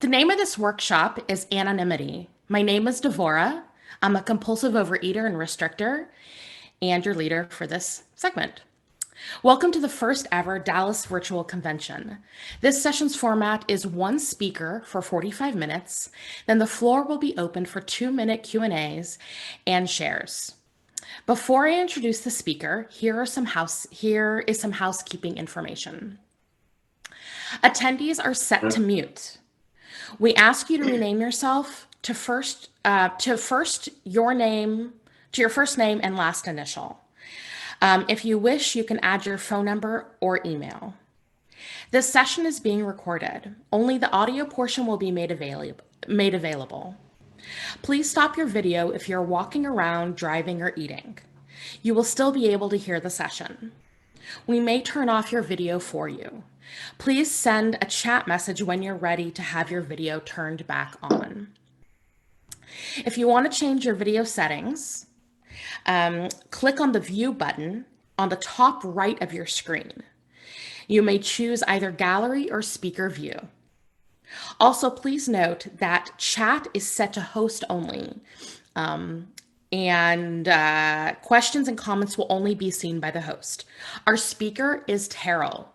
The name of this workshop is Anonymity. My name is Devora. I'm a compulsive overeater and restrictor, and your leader for this segment. Welcome to the first ever Dallas Virtual Convention. This session's format is one speaker for 45 minutes, then the floor will be open for 2-minute Q&As and shares. Before I introduce the speaker, here is some housekeeping information. Attendees are set to mute. We ask you to rename yourself to your first name and last initial. If you wish, you can add your phone number or email. This session is being recorded. Only the audio portion will be made available. Please stop your video if you're walking around, driving, or eating. You will still be able to hear the session. We may turn off your video for you. Please send a chat message when you're ready to have your video turned back on. If you want to change your video settings, click on the View button on the top right of your screen. You may choose either Gallery or Speaker View. Also, please note that chat is set to host only, and questions and comments will only be seen by the host. Our speaker is Terrell.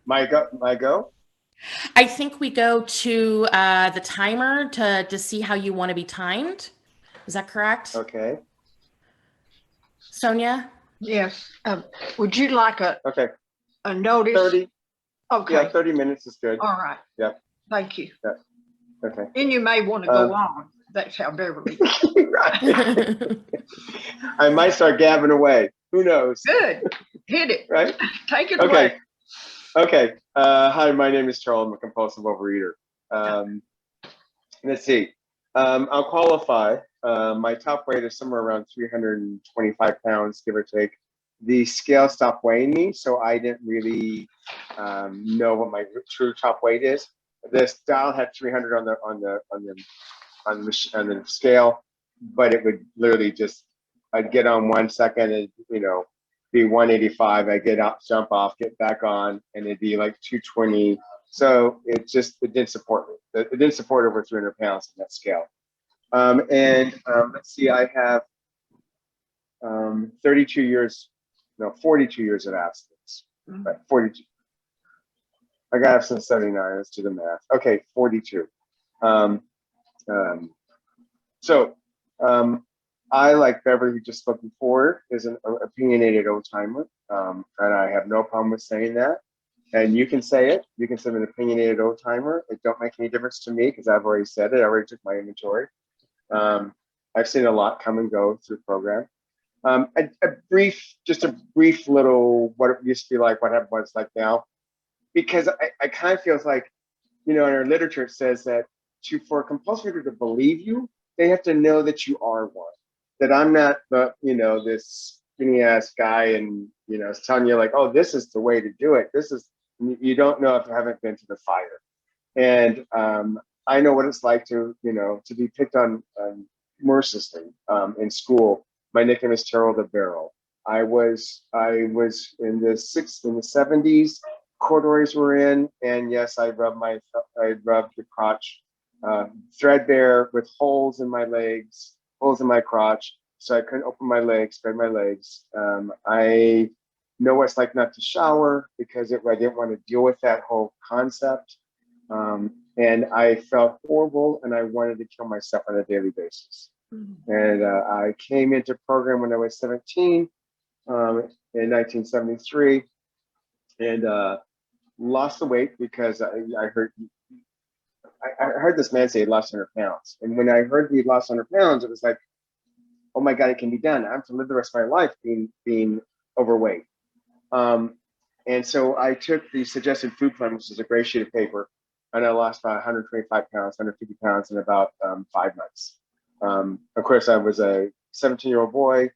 My go? I think we go to the timer to see how you want to be timed. Is that correct? Okay. Sonia? Yes. Would you like a notice? 30. Okay. Yeah, 30 minutes is good. All right. Yeah. Thank you. Yeah. Okay. And you may want to go on. That's how Beverly. Right. I might start gabbing away. Who knows? Good. Hit it. Right? Take it away. Okay. Hi, my name is Charles. I'm a compulsive overeater. Let's see. I'll qualify. My top weight is somewhere around 325 pounds, give or take. The scale stopped weighing me, so I didn't really know what my true top weight is. This dial had 300 on the scale, but it would literally just, I'd get on 1 second and be 185. I get out, jump off, get back on, and it'd be like 220. So it didn't support me. It didn't support over 300 pounds in that scale. Let's see, I have 42 years of abstinence. Right, 42. I got abstinence 79. Let's do the math. Okay, 42. I, like Beverly, who just spoke before, is an opinionated old timer, and I have no problem with saying that. And you can say it. You can say I'm an opinionated old timer. It don't make any difference to me because I've already said it. I already took my inventory. I've seen a lot come and go through the program. A brief little what it used to be like, what it's like now, because I kind of feels like, in our literature it says that for a compulsive reader to believe you, they have to know that you are one. That I'm not this skinny ass guy and it's telling you like, oh, this is the way to do it. You don't know if you haven't been to the fire. And I know what it's like to be picked on mercilessly in school. My nickname is Terrell the Barrel. I was in the 70s. Corduroys were in, and yes, I rubbed the crotch threadbare with holes in my legs, holes in my crotch, so I couldn't open my legs, spread my legs. I know what it's like not to shower because I didn't want to deal with that whole concept. And I felt horrible and I wanted to kill myself on a daily basis. Mm-hmm. And I came into program when I was 17 in 1973 and lost the weight because I heard this man say he lost 100 pounds. And when I heard he lost 100 pounds, it was like, oh my God, it can be done. I have to live the rest of my life being overweight. And so I took the suggested food plan, which is a gray sheet of paper, and I lost about 125 pounds, 150 pounds in about 5 months. Of course, I was a 17-year-old boy.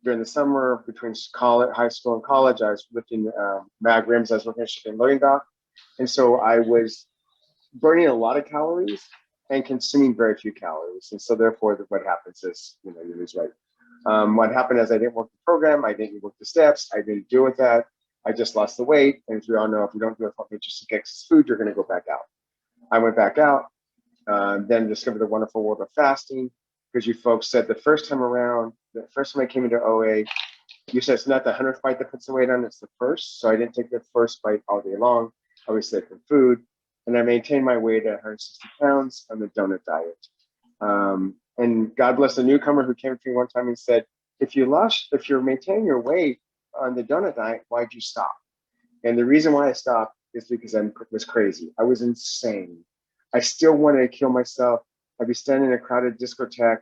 During the summer, between high school and college, I was lifting mag rims. I was working at shipping loading dock. And so I was burning a lot of calories and consuming very few calories. And so therefore, what happens is, you lose weight. What happened is I didn't work the program. I didn't work the steps. I didn't deal with that. I just lost the weight. And as we all know, if you don't do a fucking just to get food, you're going to go back out. I went back out, then discovered the wonderful world of fasting, because you folks said the first time around, the first time I came into OA, you said it's not the 100th bite that puts the weight on, it's the first. So I didn't take the first bite all day long. I always stayed from food. And I maintained my weight at 160 pounds on the donut diet. And God bless the newcomer who came to me one time and said, if you're maintaining your weight on the donut diet, why'd you stop? And the reason why I stopped is because I was crazy. I was insane. I still wanted to kill myself. I'd be standing in a crowded discotheque,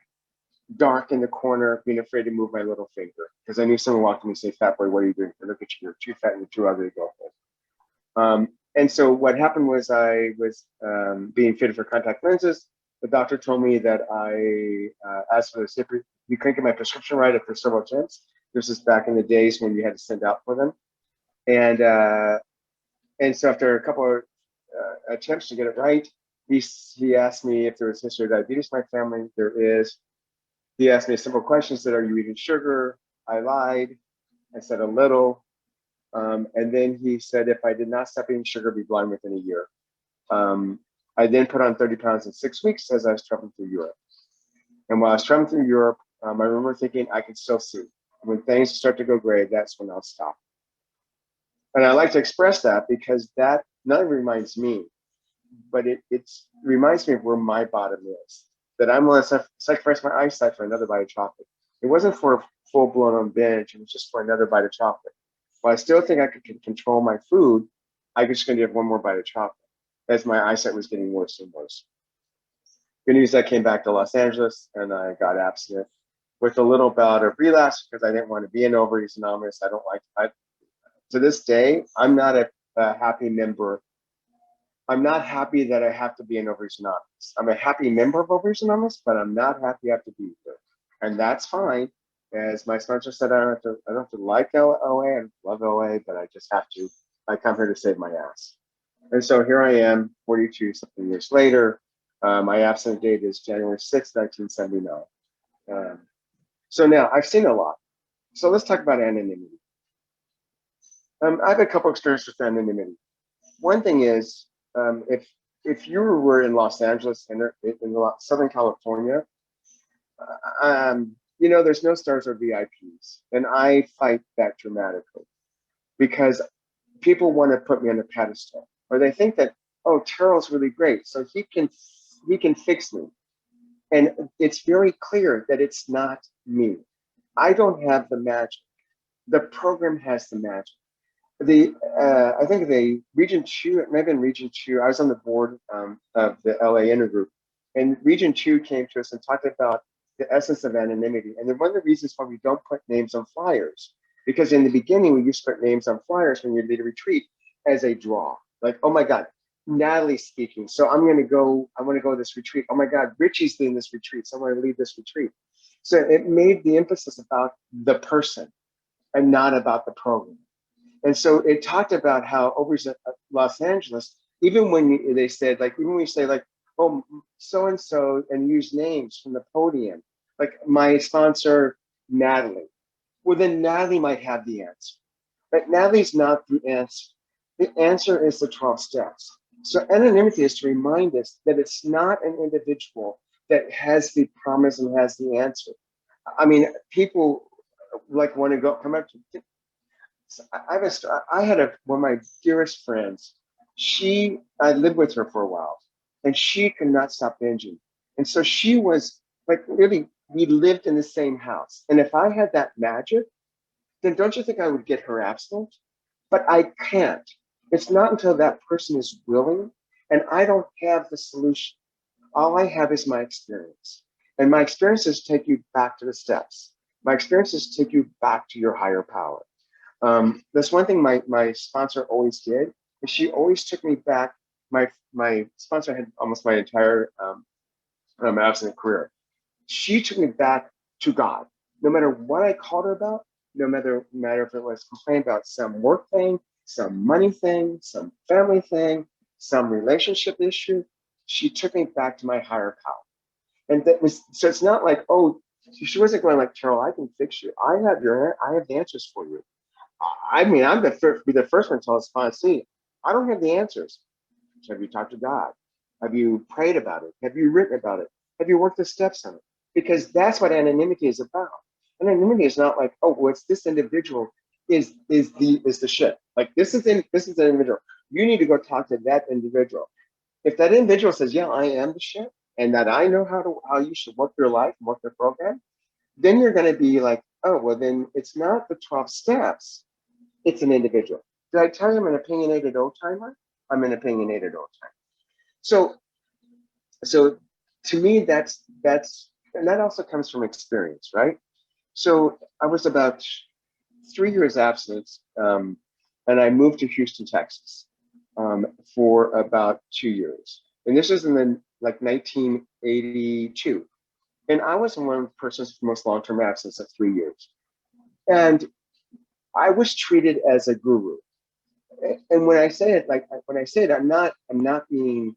dark in the corner, being afraid to move my little finger. Because I knew someone walked to me and say, fat boy, what are you doing? Look at you, you're too fat and you're too ugly to go home. And so what happened was I was being fitted for contact lenses. The doctor told me that I asked for the you couldn't get my prescription right after several attempts. This is back in the days when you had to send out for them. And so after a couple of attempts to get it right, he asked me if there was history of diabetes in my family. There is. He asked me a simple question, said, are you eating sugar? I lied. I said a little. And then he said, if I did not stop eating sugar, I'd be blind within a year. I then put on 30 pounds in 6 weeks as I was traveling through Europe. And while I was traveling through Europe, I remember thinking I can still see. When things start to go gray, that's when I'll stop. And I like to express that because that not only reminds me, but it reminds me of where my bottom is. That I'm going to sacrifice my eyesight for another bite of chocolate. It wasn't for a full-blown on binge. It was just for another bite of chocolate. While I still think I could control my food, I was just going to get one more bite of chocolate as my eyesight was getting worse and worse. Good news, I came back to Los Angeles and I got abstinent with a little bout of relapse because I didn't want to be an Overeaters Anonymous. To this day, I'm not a happy member. I'm not happy that I have to be an Overeaters Anonymous. I'm a happy member of Overeaters Anonymous, but I'm not happy I have to be here. And that's fine. As my sponsor said, I don't have to like OA, I love OA, but I just have to. I come here to save my ass. And so here I am, 42 something years later. My abstinent date is January 6, 1979. So now I've seen a lot. So let's talk about anonymity. I have a couple experiences with anonymity. One thing is, if you were in Los Angeles and in Southern California, there's no stars or VIPs, and I fight that dramatically because people want to put me on a pedestal, or they think that, oh, Terrell's really great, so he can fix me, and it's very clear that it's not me. I don't have the magic. The program has the magic. I think the Region 2, it may have been Region 2, I was on the board of the LA Intergroup, and Region 2 came to us and talked about the essence of anonymity. And then one of the reasons why we don't put names on flyers, because in the beginning, we used to put names on flyers when you did a retreat as a draw. Like, oh my God, Natalie's speaking, so I want to go to this retreat. Oh my God, Richie's doing this retreat, so I want to leave this retreat. So it made the emphasis about the person and not about the program. And so it talked about how over at Los Angeles, even when they said, like, even when you say, like, oh, so-and-so, and use names from the podium, like my sponsor, Natalie. Well, then Natalie might have the answer. But Natalie's not the answer. The answer is the 12 steps. So anonymity is to remind us that it's not an individual that has the promise and has the answer. I mean, people like want to come up to. I had one of my dearest friends. I lived with her for a while, and she could not stop binging. And so she was like, really, we lived in the same house. And if I had that magic, then don't you think I would get her abstinent? But I can't. It's not until that person is willing, and I don't have the solution. All I have is my experience. And my experiences take you back to the steps. My experiences take you back to your higher power. That's one thing my sponsor always did, is she always took me back. My sponsor had almost my entire abstinent career. She took me back to God. No matter what I called her about, no matter if it was complaining about some work thing, some money thing, some family thing, some relationship issue, she took me back to my higher power. And so it's not like, oh, she wasn't going like, Terrell, I can fix you. I have the answers for you. I mean, I'm be the first one to tell us, see, I don't have the answers. Have you talked to God? Have you prayed about it? Have you written about it? Have you worked the steps on it? Because that's what anonymity is about. Anonymity is not like, oh, well, it's this individual is the shit. Like this is an individual. You need to go talk to that individual. If that individual says, yeah, I am the shit, and that I know how you should work your life and work your program, then you're going to be like, oh, well, then it's not the 12 steps. It's an individual. Did I tell you I'm an opinionated old timer? I'm an opinionated old timer. So to me, that's and that also comes from experience, right? So I was about 3 years absent, and I moved to Houston, Texas, for about 2 years. And this was in the like 1982. And I was one of the persons for most long-term absence of 3 years. And I was treated as a guru. And when I say it, I'm not being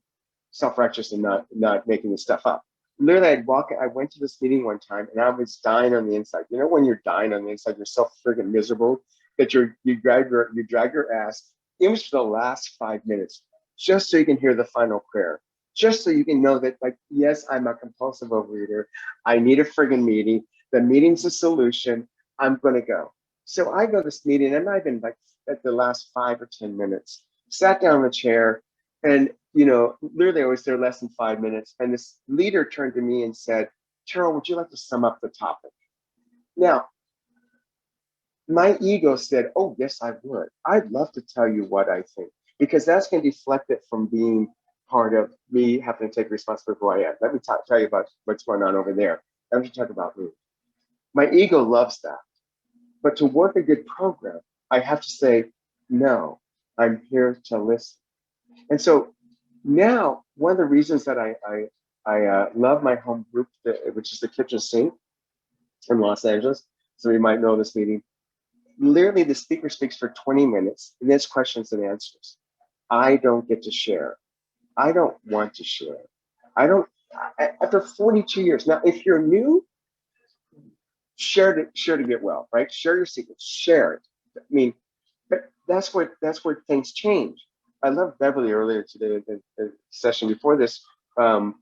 self-righteous and not making this stuff up. Literally, I went to this meeting one time and I was dying on the inside. You know, when you're dying on the inside, you're so friggin' miserable that you drag your ass. It was for the last 5 minutes, just so you can hear the final prayer, just so you can know that, like, yes, I'm a compulsive overeater. I need a friggin' meeting. The meeting's a solution. I'm gonna go. So I go to this meeting, and I've been like at the last 5 or 10 minutes, sat down in the chair, and literally I was there less than 5 minutes. And this leader turned to me and said, Terrell, would you like to sum up the topic? Now, my ego said, oh, yes, I would. I'd love to tell you what I think, because that's going to deflect it from being part of me having to take responsibility for who I am. Let me tell you about what's going on over there. Let me talk about me. My ego loves that. But to work a good program, I have to say, no, I'm here to listen. And so now, one of the reasons that I love my home group, which is the Kitchen Sink in Los Angeles, so you might know this meeting, literally the speaker speaks for 20 minutes, and there's questions and answers. I don't get to share. I don't want to share. After 42 years. Now, if you're new, share to get well, right? Share your secrets, share it. I mean, but that's where things change. I love Beverly earlier today, the session before this,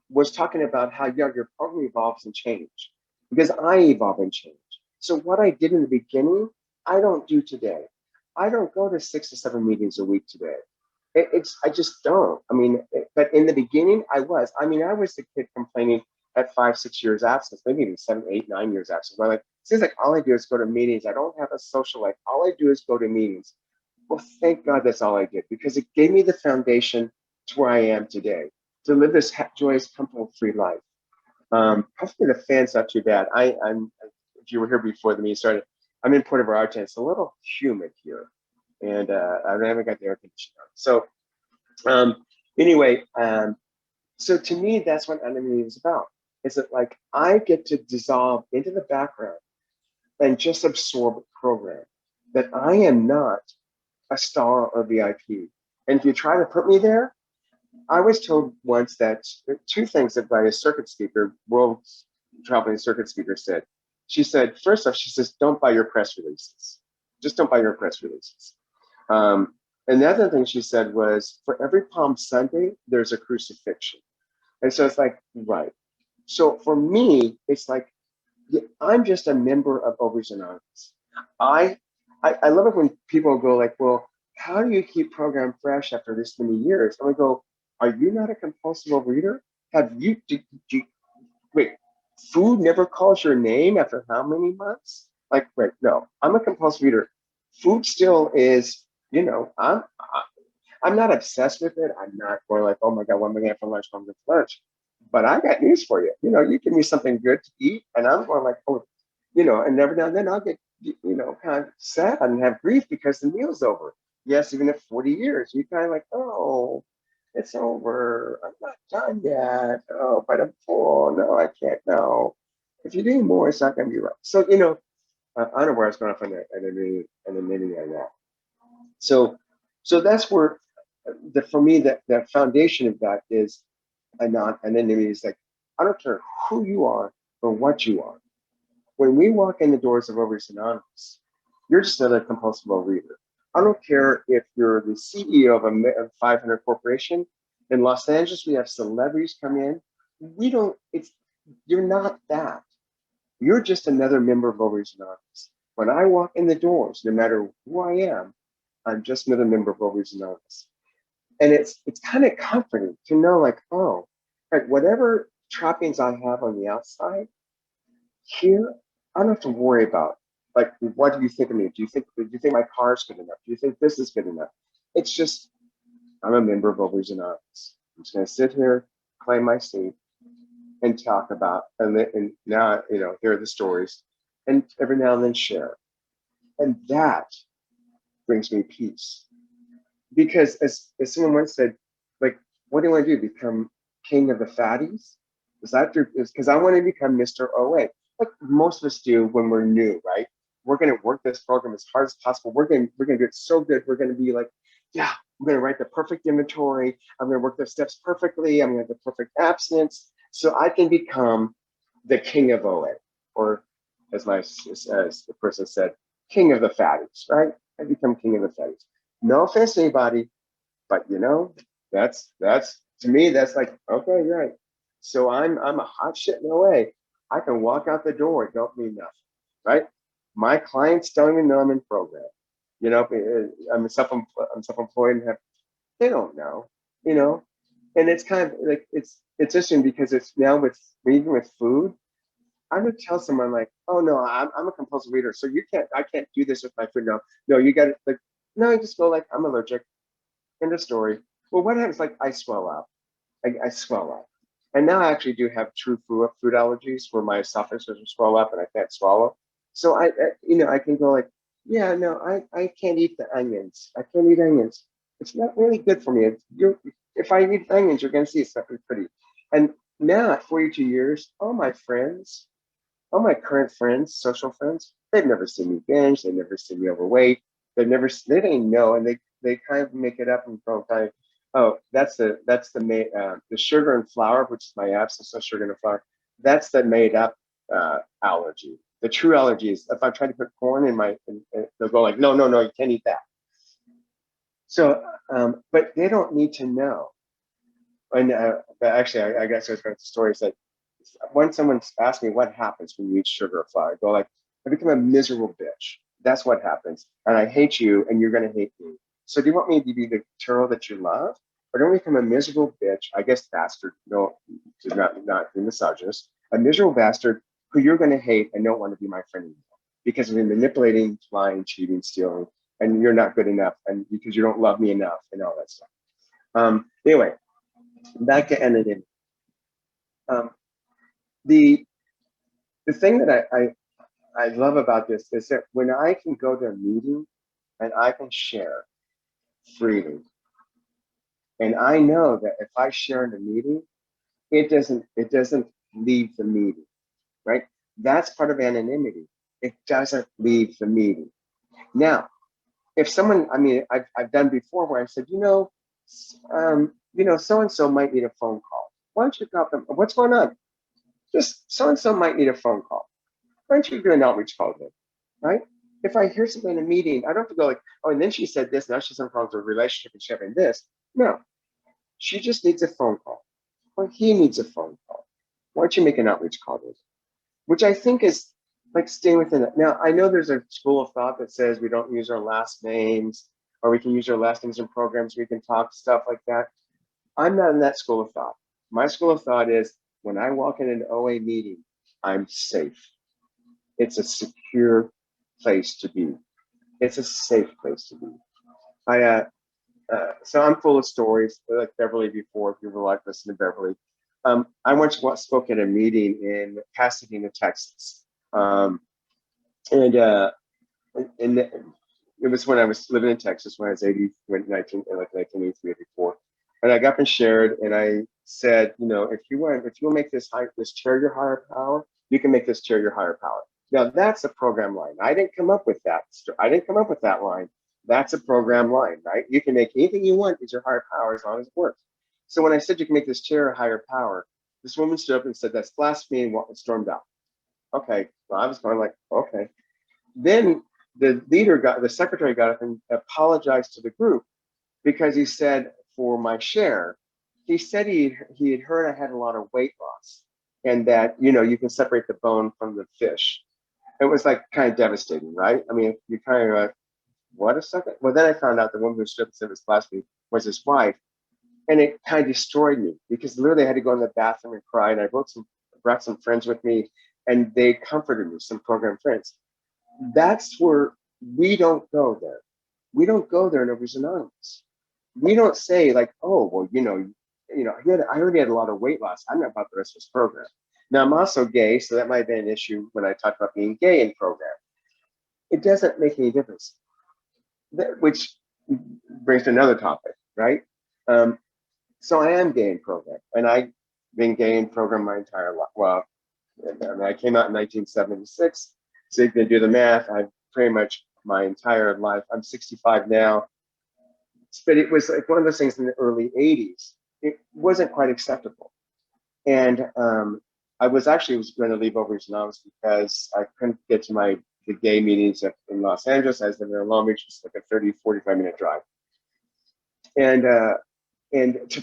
was talking about how your program evolves and change, because I evolve and change. So what I did in the beginning, I don't do today. I don't go to 6 to 7 meetings a week today. I just don't. I mean, but in the beginning, I was. I mean, I was the kid complaining at 5, 6 years absence, maybe even 7, 8, 9 years absence. I'm like, it seems like all I do is go to meetings. I don't have a social life. All I do is go to meetings. Well, thank God that's all I did, because it gave me the foundation to where I am today, to live this joyous, comfortable, free life. Hopefully the fan's not too bad. If you were here before the meeting started, I'm in Puerto Vallarta. It's a little humid here, and I haven't got the air conditioner on. So anyway, so to me, that's what anonymity is about. Is that, like, I get to dissolve into the background and just absorb a program, that I am not a star or VIP. And if you try to put me there, I was told once that two things that by a circuit speaker, world traveling circuit speaker said. She said, first off, she says, don't buy your press releases. Just don't buy your press releases. And the other thing she said was, for every Palm Sunday, there's a crucifixion. And so it's like, right. So for me, it's like, I'm just a member of Overeaters Anonymous. I love it when people go like, well, how do you keep program fresh after this many years? And I go, are you not a compulsive overeater? Wait, food never calls your name after how many months? Like, wait, no, I'm a compulsive eater. Food still is, I'm not obsessed with it. I'm not going like, oh my God, what am I going for lunch? What am I going for lunch? But I got news for you. You give me something good to eat, and I'm going like, oh, and every now and then I'll get, kind of sad and have grief because the meal's over. Yes, even at 40 years, you kind of like, oh, it's over. I'm not done yet. Oh, but I'm full. No, I can't. No. If you do more, it's not going to be right. So, I don't know where I was going off on an admitting on that. So that's where for me, the foundation of that is anonymity. Is like, I don't care who you are or what you are. When we walk in the doors of Overeaters Anonymous, You're just another compulsive reader. I don't care if you're the CEO of a 500 corporation. In Los Angeles, we have celebrities come in. You're not that. You're just another member of Overeaters Anonymous. When I walk in the doors, no matter who I am, I'm just another member of Overeaters Anonymous. And it's kind of comforting to know, like, oh, like whatever trappings I have on the outside, here, I don't have to worry about, like, what do you think of me? Do you think my car is good enough? Do you think this is good enough? It's just, I'm a member of Overeaters Anonymous. I'm just going to sit here, claim my seat, and talk about, and now, hear the stories, and every now and then share. And that brings me peace. Because as someone once said, like, what do you want to do? Become king of the fatties? Because I want to become Mr. OA. Like most of us do when we're new, right? We're going to work this program as hard as possible. We're going to do it so good. We're going to be like, yeah, I'm going to write the perfect inventory. I'm going to work the steps perfectly. I'm going to have the perfect abstinence so I can become the king of OA, or as the person said, king of the fatties, right? I become king of the fatties. No offense to anybody, but that's to me, that's like, okay, right. So I'm a hot shit in OA. I can walk out the door, it don't mean nothing, right? My clients don't even know I'm in program. I'm self-employed and they don't know, and it's kind of like it's interesting because it's now even with food. I would tell someone like, oh no, I'm a compulsive reader, so I can't do this with my food. No, you got to like, no, I just go like, I'm allergic. End of story. Well, what happens? Like, I swell up. I swell up, and now I actually do have true food allergies where my esophagus will swell up and I can't swallow. So I can go like, yeah, no, I can't eat the onions. I can't eat onions. It's not really good for me. If I eat onions, you're going to see it's not pretty. And now at 42 years, all my current friends, social friends, they've never seen me binge. They've never seen me overweight. They didn't know, and they kind of make it up and go kind of, oh, the sugar and flour, which is my absence of sugar and flour. That's the made up allergy. The true allergy is if I try to put corn they'll go like, no, you can't eat that. So, but they don't need to know. And but actually, I guess I was going to stories like when someone asks me what happens when you eat sugar or flour, I go like, I become a miserable bitch. That's what happens. And I hate you and you're going to hate me. So do you want me to be the turtle that you love? Or do I become a miserable bitch, I guess bastard, no, to not be misogynist, a miserable bastard who you're going to hate and don't want to be my friend anymore because of manipulating, lying, cheating, stealing, and you're not good enough and because you don't love me enough and all that stuff. Anyway, back to anonymity. The thing that I love about this is that when I can go to a meeting and I can share freely, and I know that if I share in a meeting, it doesn't leave the meeting, right? That's part of anonymity. It doesn't leave the meeting. Now, if someone, I mean, I've done before where I said, so and so might need a phone call. Why don't you drop them? What's going on? Just so and so might need a phone call. Why don't you do an outreach call then, right? If I hear something in a meeting, I don't have to go like, oh, and then she said this, now she's on calls with a relationship and sharing this. No, she just needs a phone call, or he needs a phone call. Why don't you make an outreach call with? Which I think is like staying within it. Now, I know there's a school of thought that says we don't use our last names, or we can use our last names in programs, we can talk stuff like that. I'm not in that school of thought. My school of thought is when I walk in an OA meeting, I'm safe. It's a secure place to be. It's a safe place to be. So I'm full of stories, like Beverly before, if you ever like listen to Beverly. I once spoke at a meeting in Pasadena, Texas. And it was when I was living in Texas when I was 1983, 84. And I got up and shared, and I said, if you want to make this chair your higher power, you can make this chair your higher power. Now that's a program line. I didn't come up with that. I didn't come up with that line. That's a program line, right? You can make anything you want as your higher power as long as it works. So when I said you can make this chair a higher power, this woman stood up and said, that's blasphemy, and stormed out. Okay, well, I was going like, okay. Then the secretary got up and apologized to the group because he said for my share, he said he had heard I had a lot of weight loss and that, you can separate the bone from the fish. It was like kind of devastating, right? I mean, you kind of like, what a second. Well, then I found out the woman who stood in his class was his wife. And it kind of destroyed me because literally I had to go in the bathroom and cry. And I brought some friends with me and they comforted me, some program friends. That's where we don't go there. We don't go there in Overeaters Anonymous. We don't say like, oh, well, I already had a lot of weight loss. I'm not about the rest of this program. Now I'm also gay, so that might have been an issue when I talked about being gay in program. It doesn't make any difference, which brings to another topic, right? So I am gay in program, and I've been gay in program my entire life. Well, I came out in 1976, so you can do the math. I've pretty much my entire life. I'm 65 now, but it was like one of those things in the early 80s. It wasn't quite acceptable, and I was going to leave Overeaters Anonymous because I couldn't get to the gay meetings in Los Angeles. I was living in Long Beach, just like a 30, 45-minute drive, and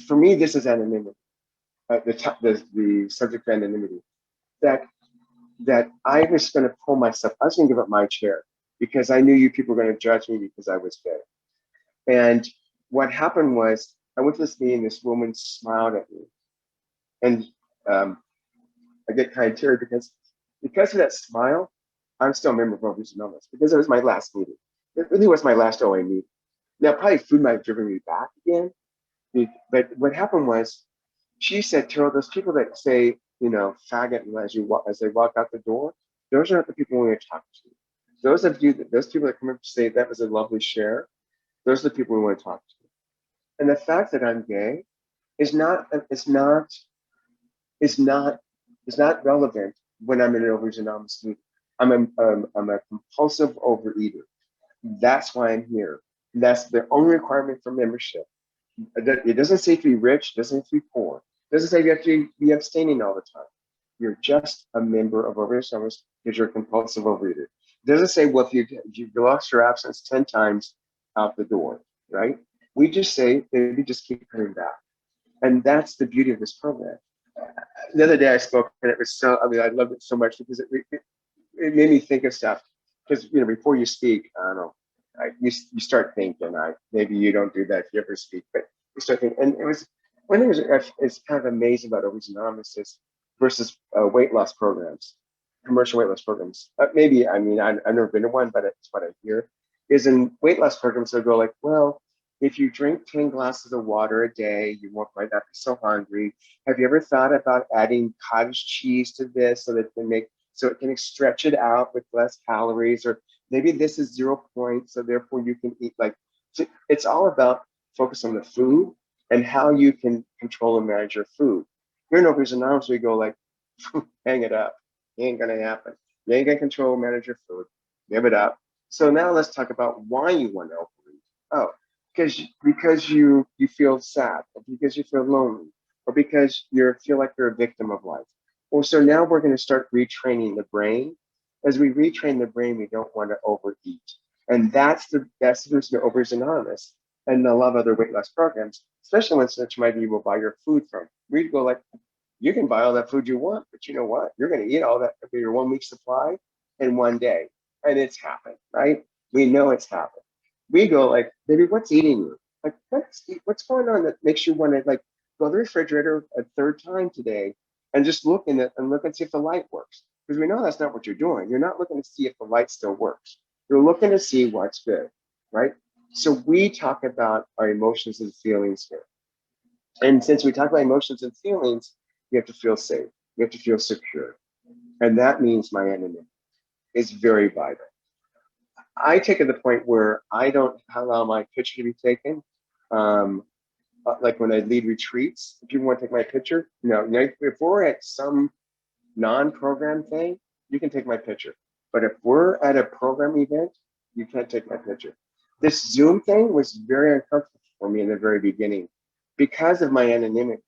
for me, this is anonymity. The subject of anonymity. That I was going to pull myself. I was going to give up my chair because I knew you people were going to judge me because I was gay. And what happened was I went to this meeting. This woman smiled at me, and I get kind of teary because of that smile. I'm still a member of Overeaters Anonymous because it was my last meeting. It really was my last OA meeting. Now, probably food might have driven me back again. But what happened was, she said, Terrell, those people that say, faggot as they walk out the door, those aren't the people we want to talk to. Those people that come up to say that was a lovely share, those are the people we want to talk to. And the fact that I'm gay is not relevant when I'm in an Overeaters Anonymous meeting. I'm a compulsive overeater. That's why I'm here. That's the only requirement for membership. It doesn't say to be rich, it doesn't say to be poor. It doesn't say you have to be abstaining all the time. You're just a member of Overeaters Anonymous because you're a compulsive overeater. It doesn't say, well, if you've lost your abstinence 10 times out the door, right? We just say, maybe just keep coming back. And that's the beauty of this program. The other day I spoke, and it was I loved it so much because it made me think of stuff. Because, before you speak, I don't know, you start thinking. Maybe you don't do that if you ever speak, but you start thinking. And it was one thing is kind of amazing about Overeaters Anonymous versus weight loss programs, commercial weight loss programs. I've never been to one, but it's what I hear. Is in weight loss programs they'll go like, well, if you drink 10 glasses of water a day, you might not be so hungry. Have you ever thought about adding cottage cheese to this so it can stretch it out with less calories? Or maybe this is 0 points, so therefore you can eat it's all about focus on the food and how you can control and manage your food. Here in Overeaters Anonymous, we go like, hang it up. It ain't gonna happen. You ain't gonna control and manage your food. Give it up. So now let's talk about why you want to overeat. Oh, because you feel sad, or because you feel lonely, or because you feel like you're a victim of life. Well, so now we're going to start retraining the brain. As we retrain the brain, we don't want to overeat. And that's the reason to Overeaters Anonymous and a lot of other weight loss programs, especially when such might you will buy your food from. We'd go like, you can buy all that food you want, but you know what? You're going to eat all that for your 1 week supply in one day. And it's happened, right? We know it's happened. We go like, baby, what's eating you? Like, what's going on that makes you want to like go to the refrigerator a third time today and just look in it and look and see if the light works? Because we know that's not what you're doing. You're not looking to see if the light still works. You're looking to see what's good, right? So we talk about our emotions and feelings here. And since we talk about emotions and feelings, you have to feel safe. You have to feel secure. And that means my anonymity is very vital. I take it to the point where I don't allow my picture to be taken. Like when I lead retreats, if you want to take my picture, no. If we're at some non-program thing, you can take my picture. But if we're at a program event, you can't take my picture. This Zoom thing was very uncomfortable for me in the very beginning because of my anonymity.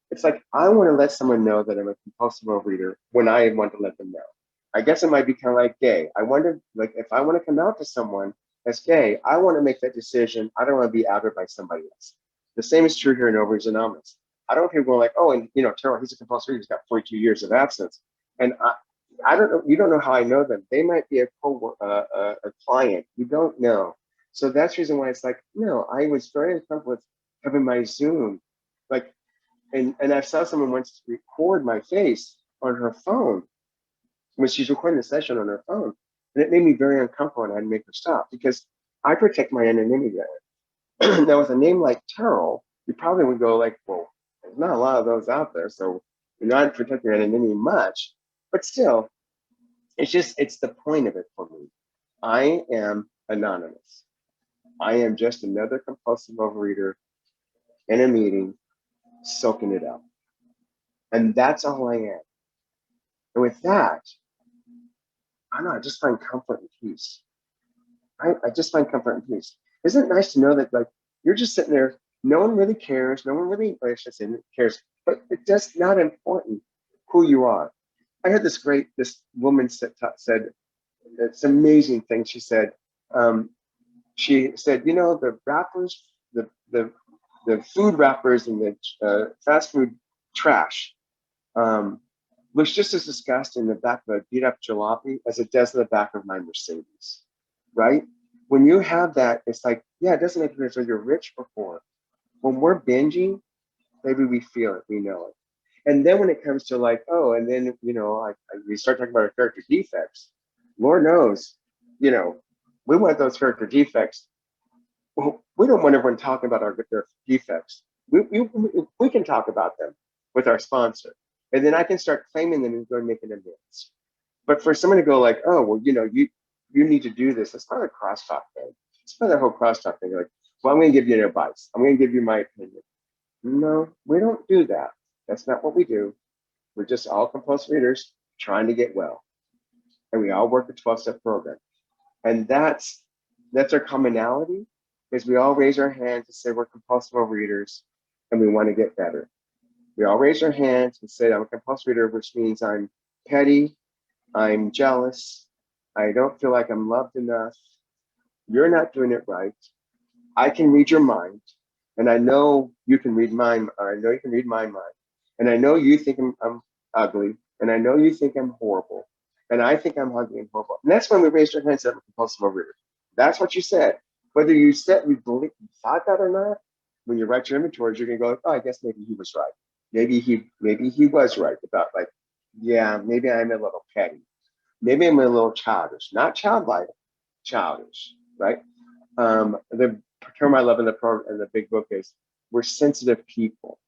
It's It's like, I want to let someone know that I'm a compulsive overeater when I want to let them know. I guess it might be kind of like gay. I wonder, like, if I want to come out to someone as gay, I want to make that decision. I don't want to be outed by somebody else. The same is true here in Overeaters Anonymous. I don't want people going like, oh, and Terrell, he's a compulsive overeater. He's got 42 years of abstinence. And I don't know. You don't know how I know them. They might be a client. You don't know. So that's the reason why it's like, no, I was very uncomfortable with having my Zoom, like, and I saw someone once record my face on her phone when she's recording the session on her phone, and it made me very uncomfortable, and I had to make her stop because I protect my anonymity. Now, with a name like Terrell, you probably would go like, well, there's not a lot of those out there, so you're not protecting your anonymity much, but still, it's the point of it for me. I am anonymous. I am just another compulsive overeater in a meeting, soaking it up. And that's all I am. And with that, I don't know, I just find comfort and peace. I just find comfort and peace. Isn't it nice to know that, like, you're just sitting there, no one really cares, no one really, I should say, cares, but it's just not important who you are. I heard this woman said, it's an amazing thing. She said, the wrappers, the food wrappers and the fast food trash looks just as disgusting in the back of a beat up jalopy as it does in the back of my Mercedes, right? When you have that, it's like, yeah, it doesn't make a difference whether you're rich or poor. When we're binging, maybe we feel it, we know it. And then when it comes to like, oh, and then, we start talking about our character defects, Lord knows, we want those character defects. Well, we don't want everyone talking about their defects. We can talk about them with our sponsor. And then I can start claiming them and go and make an amends. But for someone to go like, oh, well, you need to do this. It's not a crosstalk thing. It's not a whole crosstalk thing. You're like, well, I'm going to give you advice. I'm going to give you my opinion. No, we don't do that. That's not what we do. We're just all compulsive eaters trying to get well. And we all work a 12-step program. And that's our commonality, is we all raise our hands and say we're compulsive overeaters and we want to get better. We all raise our hands and say I'm a compulsive eater, which means I'm petty, I'm jealous, I don't feel like I'm loved enough. You're not doing it right. I can read your mind, and I know you can read mine, or I know you can read my mind. And I know you think I'm ugly, and I know you think I'm horrible, and I think I'm ugly and horrible. And that's when we raised our hands and said, I'm a compulsive overeater. That's what you said. Whether you thought that or not, when you write your inventories, you're gonna go, oh, I guess maybe he was right. Maybe he was right about, like, yeah, maybe I'm a little petty. Maybe I'm a little childish, not childlike, childish, right? The term I love in the big book is we're sensitive people,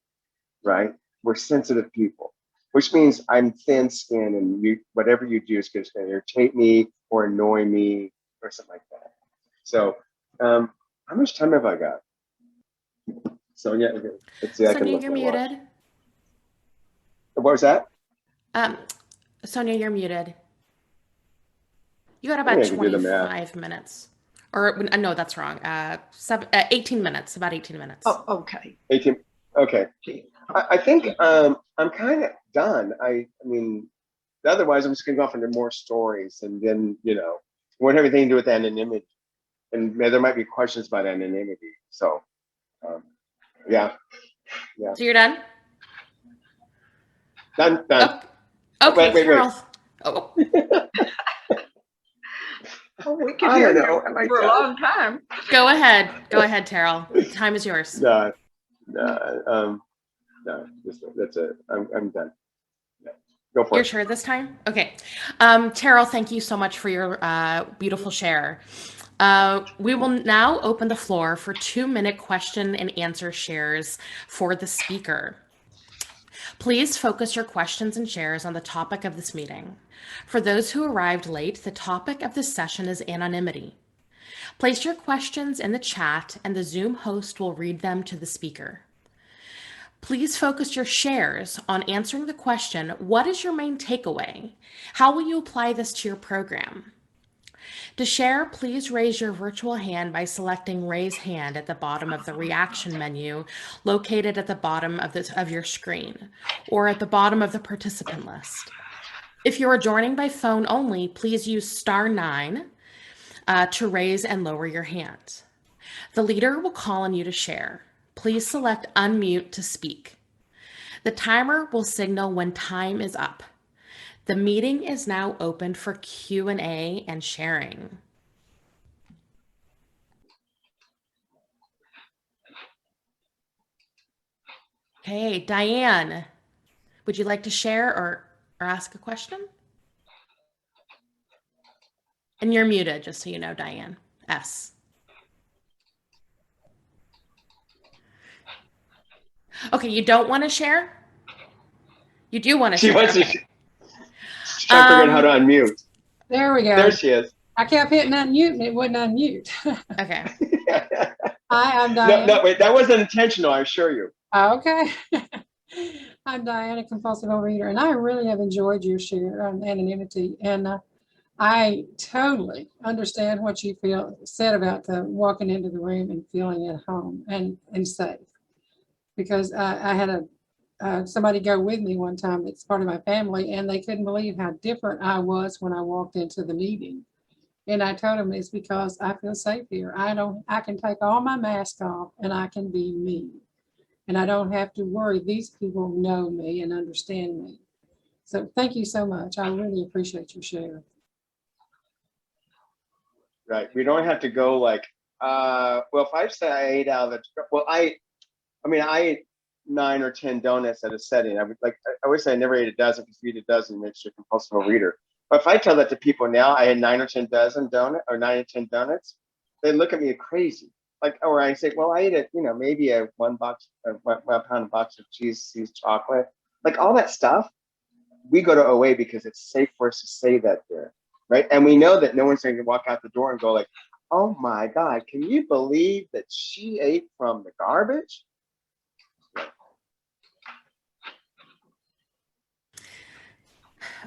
right? We're sensitive people, which means I'm thin-skinned, and whatever you do is going to irritate me or annoy me or something like that. So, how much time have I got? Sonia, let's see. Sonia, you're muted. What was that? Sonia, you're muted. You got about 25 minutes. Or no, that's wrong. 18 minutes, about 18 minutes. Oh, okay. 18. Okay. I think I'm kind of done. I mean, otherwise I'm just going to go off into more stories, and then, won't have anything to do with anonymity. And there might be questions about anonymity. So, yeah. So you're done? Done. Oh, okay, Carol. Oh. Well, we could hear you for a long time. Go ahead, Terrell. Time is yours. No, that's it. I'm done. Yeah. Go for it. You're sure this time? Okay. Terrell, thank you so much for your beautiful share. We will now open the floor for 2-minute question and answer shares for the speaker. Please focus your questions and shares on the topic of this meeting. For those who arrived late, the topic of this session is anonymity. Place your questions in the chat and the Zoom host will read them to the speaker. Please focus your shares on answering the question, what is your main takeaway? How will you apply this to your program? To share, please raise your virtual hand by selecting Raise Hand at the bottom of the reaction menu located at the bottom of your screen or at the bottom of the participant list. If you are joining by phone only, please use *9 to raise and lower your hand. The leader will call on you to share. Please select Unmute to speak. The timer will signal when time is up. The meeting is now open for Q&A and sharing. Okay, Diane, would you like to share or ask a question? And you're muted, just so you know, Diane. S. Okay, you don't want to share? You do want to share. She wants okay. to. She's trying to figure out how to unmute. There we go. There she is. I kept hitting unmute and it wouldn't unmute. Okay. Hi, I'm Diane. No, wait, that wasn't intentional, I assure you. Okay. I'm Diane, a compulsive overeater, and I really have enjoyed your share on anonymity. And I totally understand what you said about walking into the room and feeling at home and safe. Because I had somebody go with me one time that's part of my family, and they couldn't believe how different I was when I walked into the meeting. And I told them it's because I feel safe here. I can take all my mask off and I can be me. And I don't have to worry. These people know me and understand me. So thank you so much. I really appreciate your share. Right. We don't have to go like, well, if I say I ate out of the, well, I ate 9 or 10 donuts at a setting. I would say I never ate a dozen, because if you eat a dozen, it makes you a compulsive overeater. But if I tell that to people now, I had 9 or 10 donuts, they look at me crazy. Like, or I say, well, I ate maybe a 1 pound box of cheese chocolate, like all that stuff. We go to OA because it's safe for us to say that there, right? And we know that no one's going to walk out the door and go like, oh my God, can you believe that she ate from the garbage?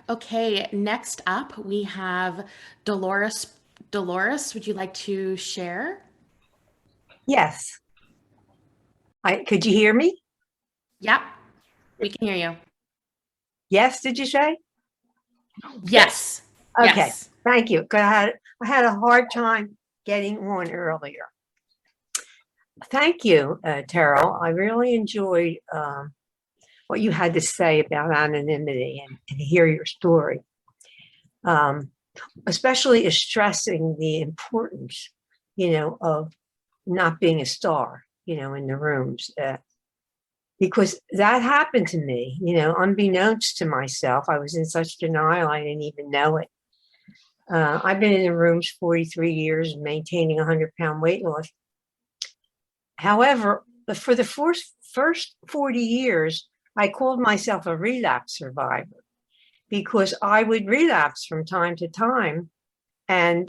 Okay, next up we have Dolores. Dolores, would you like to share? Yes. Could you hear me? Yep, we can hear you. Yes, did you say? Yes. Okay, yes. Thank you. I had a hard time getting on earlier. Thank you, Terrell. I really enjoyed what you had to say about anonymity and hear your story. Especially stressing the importance, of not being a star, in the rooms. Because that happened to me, unbeknownst to myself. I was in such denial, I didn't even know it. I've been in the rooms 43 years, maintaining 100-pound weight loss. However, for the first 40 years, I called myself a relapse survivor, because I would relapse from time to time and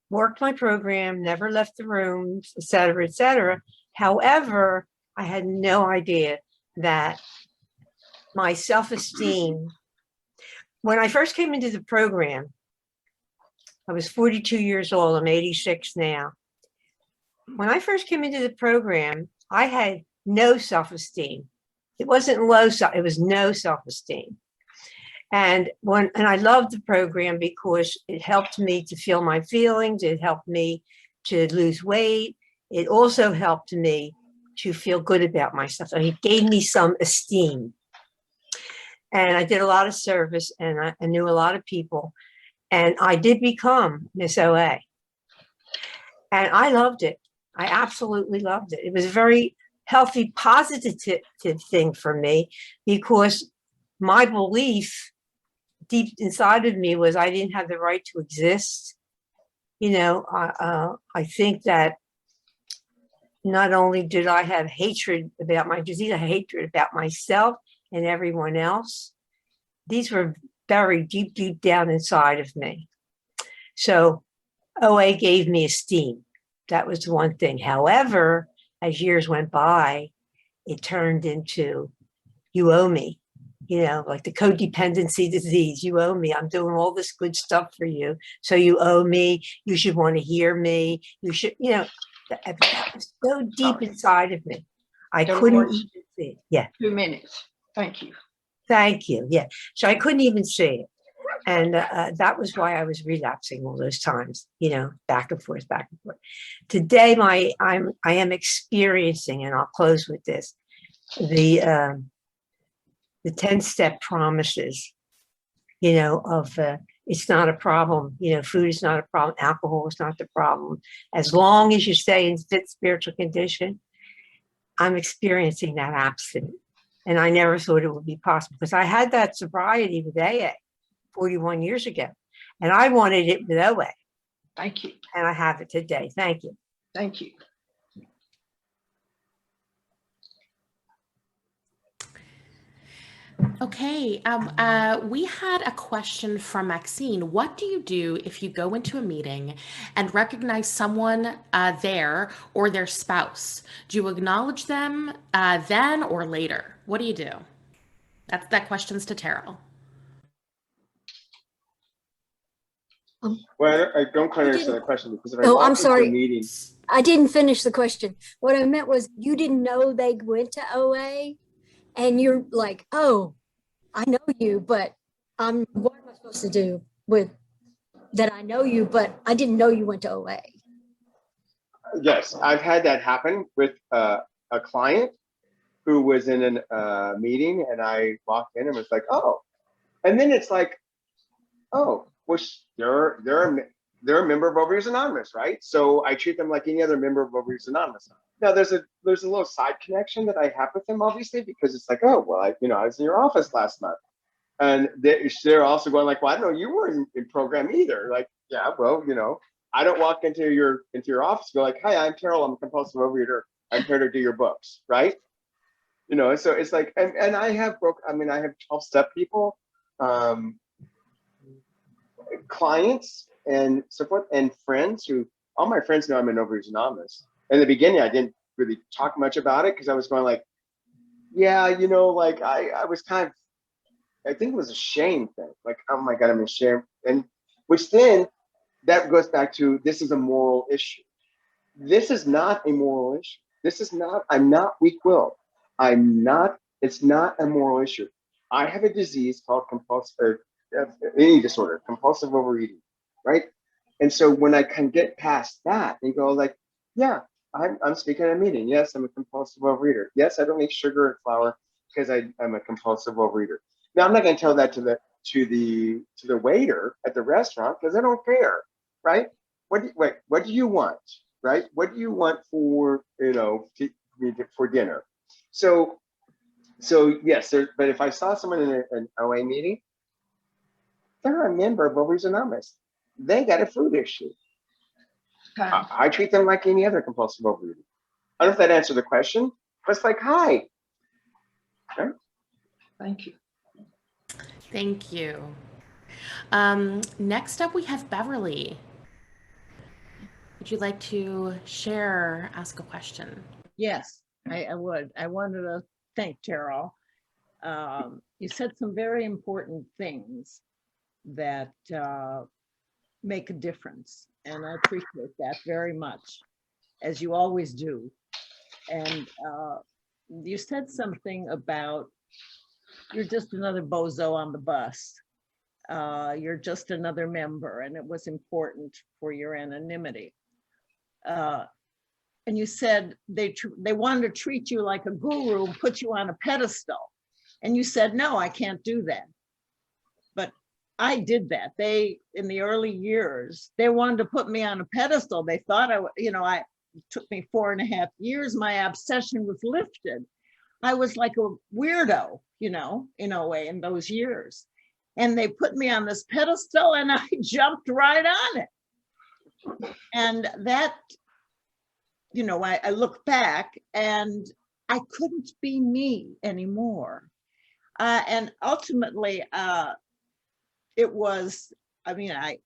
worked my program, never left the rooms, et cetera, et cetera. However, I had no idea that my self-esteem, when I first came into the program, I was 42 years old, I'm 86 now. When I first came into the program, I had no self-esteem. It wasn't low, it was no self-esteem. And I loved the program because it helped me to feel my feelings. It helped me to lose weight. It also helped me to feel good about myself. So it gave me some esteem. And I did a lot of service, and I knew a lot of people. And I did become Miss OA. And I loved it. I absolutely loved it. It was a very healthy, positive thing for me, because my belief deep inside of me was I didn't have the right to exist. I think that not only did I have hatred about my disease, I had hatred about myself and everyone else. These were buried deep, deep down inside of me. So OA gave me esteem. That was one thing. However, as years went by, it turned into, you owe me. like the codependency disease. You owe me. I'm doing all this good stuff for you. So you owe me. You should want to hear me. You should, that was so deep inside of me. I There couldn't was even see it. Yeah. 2 minutes. Thank you. Thank you. Yeah. So I couldn't even see it. And that was why I was relapsing all those times, back and forth, back and forth. Today, I am experiencing, and I'll close with this, the 10-step promises, of it's not a problem, food is not a problem, alcohol is not the problem. As long as you stay in fit spiritual condition, I'm experiencing that abstinence. And I never thought it would be possible because I had that sobriety with AA 41 years ago, and I wanted it with OA, Thank you. and I have it today. Thank you. Thank you. Okay, we had a question from Maxine. What do you do if you go into a meeting and recognize someone there or their spouse? Do you acknowledge them then or later? What do you do? That question's to Terrell. Well, I don't quite You understand the didn't- question because if I Oh, walk I'm into a sorry. meeting, I didn't finish the question. What I meant was you didn't know they went to OA and you're like, oh, I know you, but what am I supposed to do with that? I know you, but I didn't know you went to OA. yes, I've had that happen with a client who was in a meeting, and I walked in and was like, oh, and then it's like, oh, well, they're a member of Overeaters Anonymous, right? So I treat them like any other member of Overeaters Anonymous. Now there's a little side connection that I have with them, obviously, because it's like, oh, well, I was in your office last month, and they're also going like, well, I know you weren't in program either. Like, yeah, well, I don't walk into your office and go like, hi, I'm Carol, I'm a compulsive overeater. I'm here to do your books, right? So it's like, and I have 12-step people, clients and so forth, and friends all my friends know I'm in Overeaters Anonymous. In the beginning, I didn't really talk much about it because I was going like, yeah, like I was kind of, I think it was a shame thing. Like, oh my God, I'm ashamed. And which then that goes back to, this is a moral issue. This is not a moral issue. I'm not weak-willed. It's not a moral issue. I have a disease called compulsive overeating, right? And so when I can get past that and go like, yeah, I'm speaking at a meeting. Yes, I'm a compulsive overeater. Yes, I don't eat sugar and flour because I'm a compulsive overeater. Now I'm not going to tell that to the waiter at the restaurant because I don't care, right? What do you want, right? What do you want for for dinner? So yes, but if I saw someone in an OA meeting, they're a member of Overeaters Anonymous. They got a food issue. I treat them like any other compulsive overeater. I don't know if that answered the question, but it's like, hi. Okay. Thank you. Thank you. Next up, we have Beverly. Would you like to share, ask a question? Yes, I would. I wanted to thank Terrell. You said some very important things that make a difference, and I appreciate that very much, as you always do. And you said something about you're just another bozo on the bus. You're just another member, and it was important for your anonymity. And you said they wanted to treat you like a guru and put you on a pedestal. And you said, no, I can't do that. But I did that. In the early years, they wanted to put me on a pedestal. They thought it took me 4.5 years. My obsession was lifted. I was like a weirdo, in a way, in those years. And they put me on this pedestal and I jumped right on it. And that, I look back and I couldn't be me anymore. And ultimately, it was, I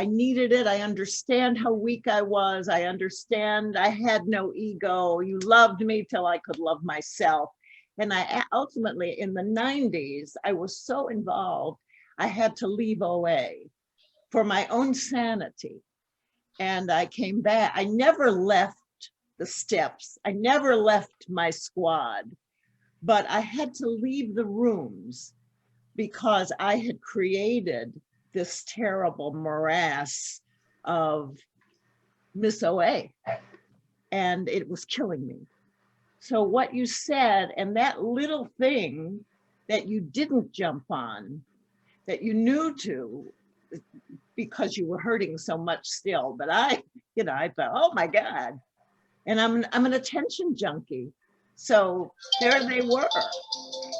needed it. I understand how weak I was. I understand I had no ego. You loved me till I could love myself. And ultimately in the 90s, I was so involved, I had to leave OA for my own sanity. And I came back. I never left the steps. I never left my squad, but I had to leave the rooms because I had created this terrible morass of Miss OA, and it was killing me. So what you said, and that little thing that you didn't jump on, that you knew to, because you were hurting so much still, but I thought, oh my God. And I'm an attention junkie. So there they were.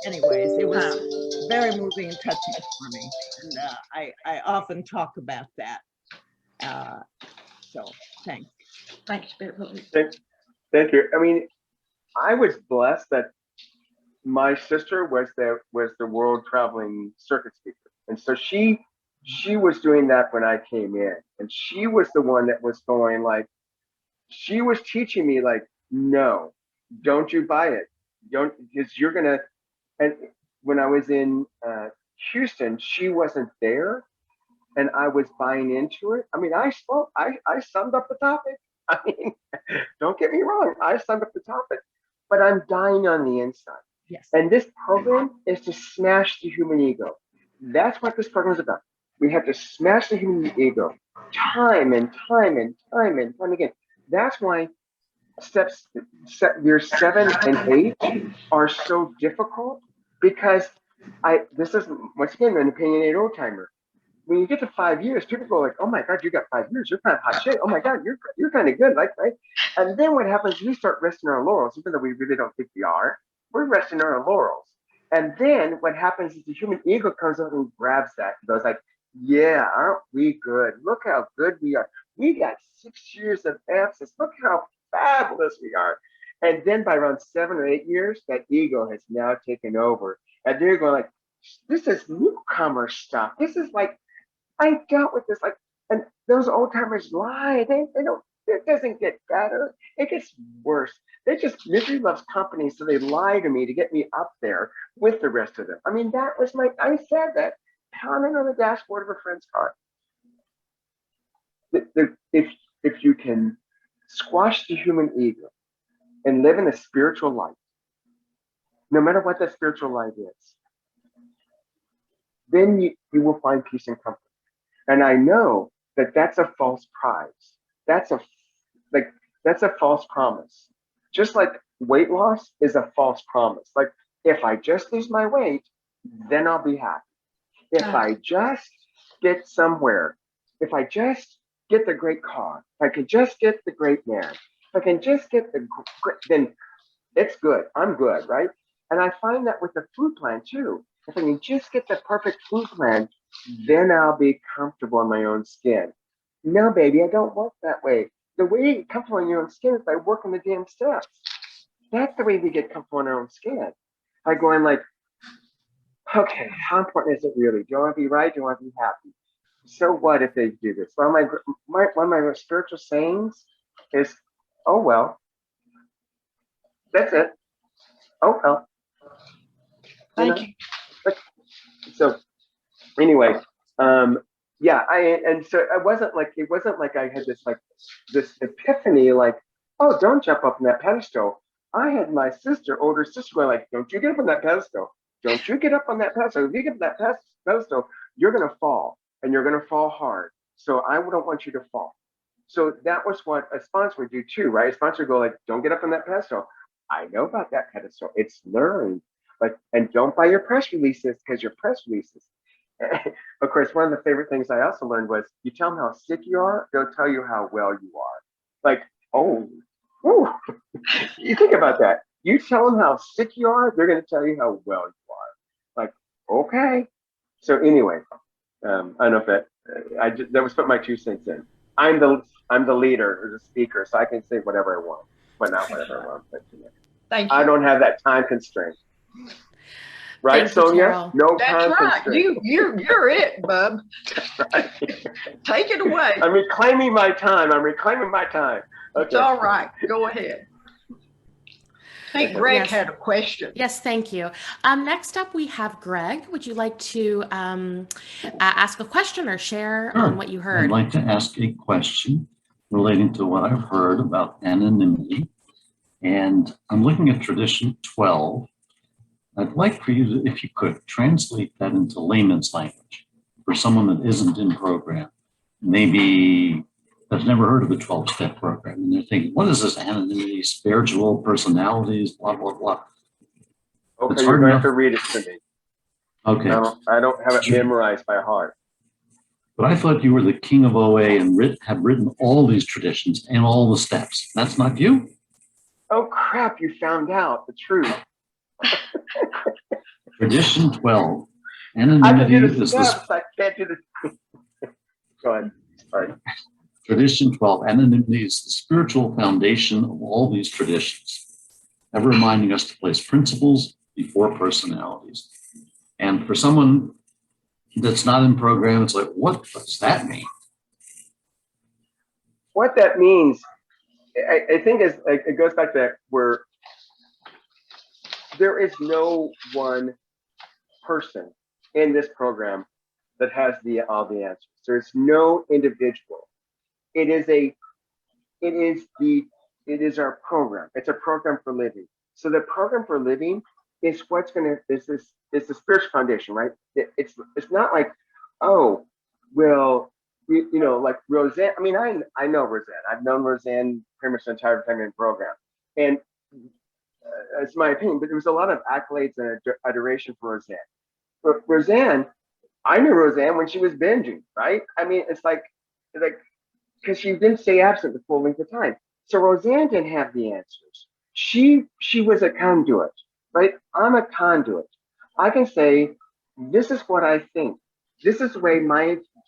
Anyways, it was very moving and touching for me. And I often talk about that. So thanks. Thanks, Beverly. Thank you. I mean, I was blessed that my sister was the world traveling circuit speaker, and so she was doing that when I came in, and she was the one that was going like, she was teaching me like, no, don't you buy it, don't, because you're gonna. And when I was in Houston, she wasn't there, and I was buying into it. I mean, I summed up the topic. I mean, don't get me wrong, I summed up the topic, but I'm dying on the inside. Yes. And this program is to smash the human ego. That's what this program is about. We have to smash the human ego time and time and time and time again. That's why years 7 and 8 are so difficult, because this is once again an opinionated old timer. When you get to 5 years, people go like, "Oh my God, you got 5 years. You're kind of hot shit. Oh my God, you're kind of good, like right." And then what happens? We start resting our laurels, even though we really don't think we are. We're resting on our laurels. And then what happens is the human ego comes up and grabs that and goes like, "Yeah, aren't we good? Look how good we are. We got 6 years of absence. Look how fabulous we are." And then by around 7 or 8 years, that ego has now taken over, and they're going like, "This is newcomer stuff. This is like." I dealt with this, like, and those old timers lie. They don't, it doesn't get better. It gets worse. Misery loves company. So they lie to me to get me up there with the rest of them. I mean, I said that pounding on the dashboard of a friend's car. If you can squash the human ego and live in a spiritual life, no matter what that spiritual life is, then you will find peace and comfort. And I know that that's a false prize. That's a false promise. Just like weight loss is a false promise. Like, if I just lose my weight, then I'll be happy. If I just get somewhere, if I just get the great car, if I can just get the great man, if I can just get then it's good. I'm good, right? And I find that with the food plan too. If I can just get the perfect food plan, then I'll be comfortable in my own skin. No, baby, I don't work that way. The way you get comfortable in your own skin is by working the damn steps. That's the way we get comfortable in our own skin. By going like, okay, how important is it really? Do I want to be right? Do I want to be happy? So what if they do this? One of my spiritual sayings is, oh well, that's it. Oh well. Thank you. So anyway, yeah, so it wasn't like I had this epiphany, like, oh, don't jump up on that pedestal. I had my older sister going like, don't you get up on that pedestal. Don't you get up on that pedestal. If you get up on that pedestal, you're gonna fall, and you're gonna fall hard. So I don't want you to fall. So that was what a sponsor would do too, right? A sponsor would go like, don't get up on that pedestal. I know about that pedestal. It's learned. And don't buy your press releases, because your press releases. Of course, one of the favorite things I also learned was, you tell them how sick you are, they'll tell you how well you are. Like, oh, whew. You think about that. You tell them how sick you are, they're going to tell you how well you are. Like, okay. So anyway, I don't know if that was put my 2 cents in. I'm the leader or the speaker, so I can say whatever I want, but not whatever I want. But, Thank you. I don't have that time constraint. Right, Thank you, Sonia? Carol. No That's time right. constraint. You're it, bub. Right. Take it away. I'm reclaiming my time. Okay. It's all right. Go ahead. think Greg Yes. had a question. Yes, thank you. Next up, we have Greg. Would you like to ask a question or share on Sure. what you I'd heard? like to ask a question relating to what I've heard about anonymity. And I'm looking at tradition 12. I'd like for you to, if you could, translate that into layman's language for someone that isn't in program. Maybe has never heard of the 12-step program. And they're thinking, what is this anonymity, spiritual personalities, blah, blah, blah. It's Okay, you're hard going to have enough. to read it to me. Okay. I don't have it memorized by heart. But I thought you were the king of OA and have written all these traditions and all the steps. That's not you? Oh crap, you found out the truth. Tradition 12. I can Anonymity do the is the steps, I can't do the. Go ahead. Sorry. tradition 12. Anonymity is the spiritual foundation of all these traditions, ever reminding us to place principles before personalities. And for someone that's not in program, it's like, what does that mean? What that means, I think is it goes back to that where there is no one person in this program that has all the answers. There's no individual. It is our program. It's a program for living. So the program for living is what's gonna is the spiritual foundation, right? It's not like, oh, well, you know, like Roseanne. I mean, I know Roseanne. I've known Roseanne pretty much the entire time in the program, and it's my opinion. But there was a lot of accolades and adoration for Roseanne. But Roseanne, I knew Roseanne when she was binging, right? I mean, it's like because she didn't stay absent the full length of time. So Roseanne didn't have the answers. She was a conduit, right? I'm a conduit. I can say, this is what I think. This is the way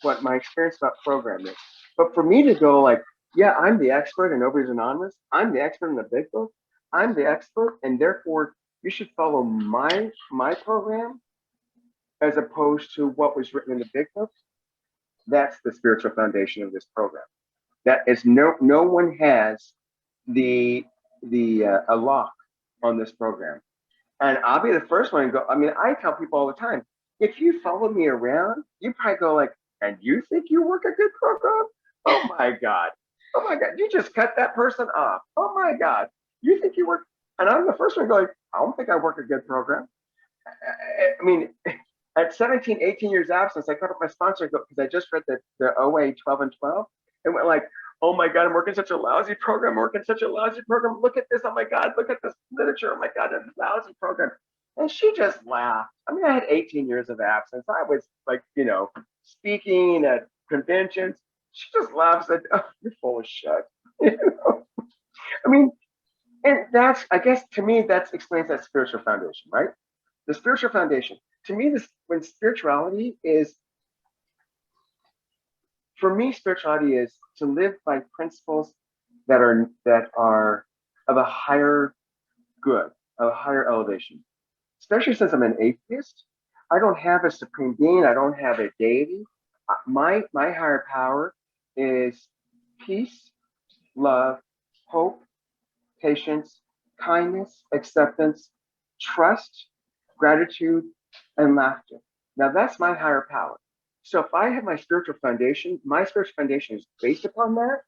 what my experience about program is. But for me to go like, yeah, I'm the expert and nobody's anonymous. I'm the expert in the big book. I'm the expert, and therefore you should follow my program as opposed to what was written in the big book. That's the spiritual foundation of this program. That is no one has the a lock on this program. And I'll be the first one to go. I mean, I tell people all the time, if you follow me around, you probably go like, and you think you work a good program? Oh my God. Oh my God. You just cut that person off. Oh my God. You think you work? And I'm the first one going, I don't think I work a good program. I mean, at 17, 18 years absence, I cut up my sponsor because I just read the OA 12 and 12 and went like, oh my God, I'm working such a lousy program. I'm working such a lousy program. Look at this. Oh my God, look at this literature. Oh my God, it's a lousy program. And she just laughed. I mean, I had 18 years of absence. I was like, you know, speaking at conventions. She just laughed and said, oh, you're full of shit. You know? I mean, and that's, I guess, to me, that explains that spiritual foundation, right? The spiritual foundation. To me, when spirituality is, for me, spirituality is to live by principles that are of a higher good, of a higher elevation. Especially since I'm an atheist, I don't have a supreme being. I don't have a deity. My higher power is peace, love, hope, patience, kindness, acceptance, trust, gratitude, and laughter. Now that's my higher power. So if I have my spiritual foundation is based upon that,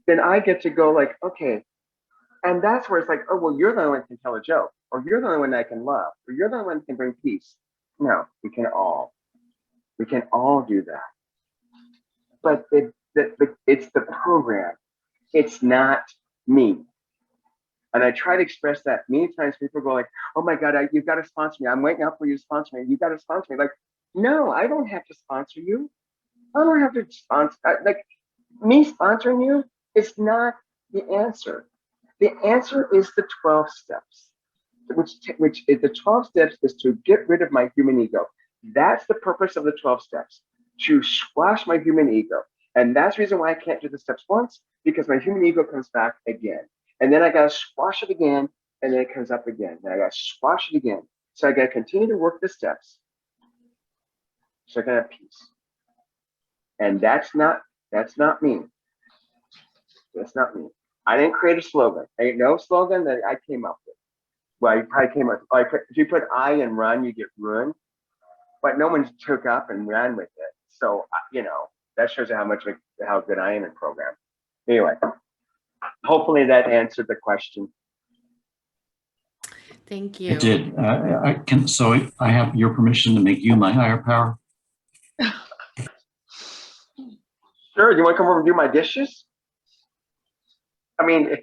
then I get to go like, okay, and that's where it's like, oh, well, you're the only one that can tell a joke, or you're the only one that can love, or you're the only one that can bring peace. No, we can all do that. But it's the program. It's not me. And I try to express that many times. People go like, oh my God, you've got to sponsor me. I'm waiting out for you to sponsor me. You've got to sponsor me. Like, no, I don't have to sponsor you. I don't have to sponsor. Like, me sponsoring you is not the answer. The answer is the 12 steps, which is the 12 steps is to get rid of my human ego. That's the purpose of the 12 steps, to squash my human ego. And that's the reason why I can't do the steps once, because my human ego comes back again. And then I got to squash it again, and then it comes up again. And I got to squash it again. So I got to continue to work the steps so I can have peace. And that's not me. That's not me. I didn't create a slogan. Ain't no slogan that I came up with. well, you probably came up, like, if you put I and run, you get ruined, but no one took up and ran with it. So, that shows you how good I am in program. Anyway, hopefully that answered the question. Thank It you. did. So I have your permission to make you my higher power? Sure, you want to come over and do my dishes? I mean,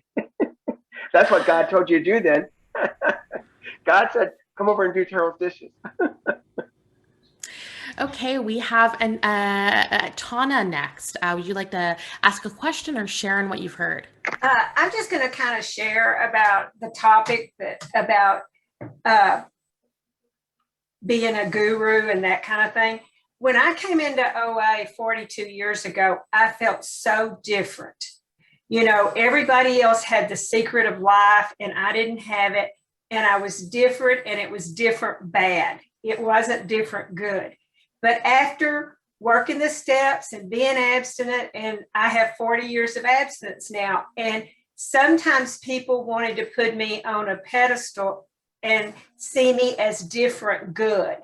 that's what God told you to do then. God said, come over and do Terrell's dishes. Okay, we have Tana next. Would you like to ask a question or share on what you've heard? I'm just going to kind of share about the topic about being a guru and that kind of thing. When I came into OA 42 years ago, I felt so different. Everybody else had the secret of life and I didn't have it. And I was different, and it was different bad. It wasn't different good. But after working the steps and being abstinent, and I have 40 years of abstinence now, and sometimes people wanted to put me on a pedestal and see me as different good.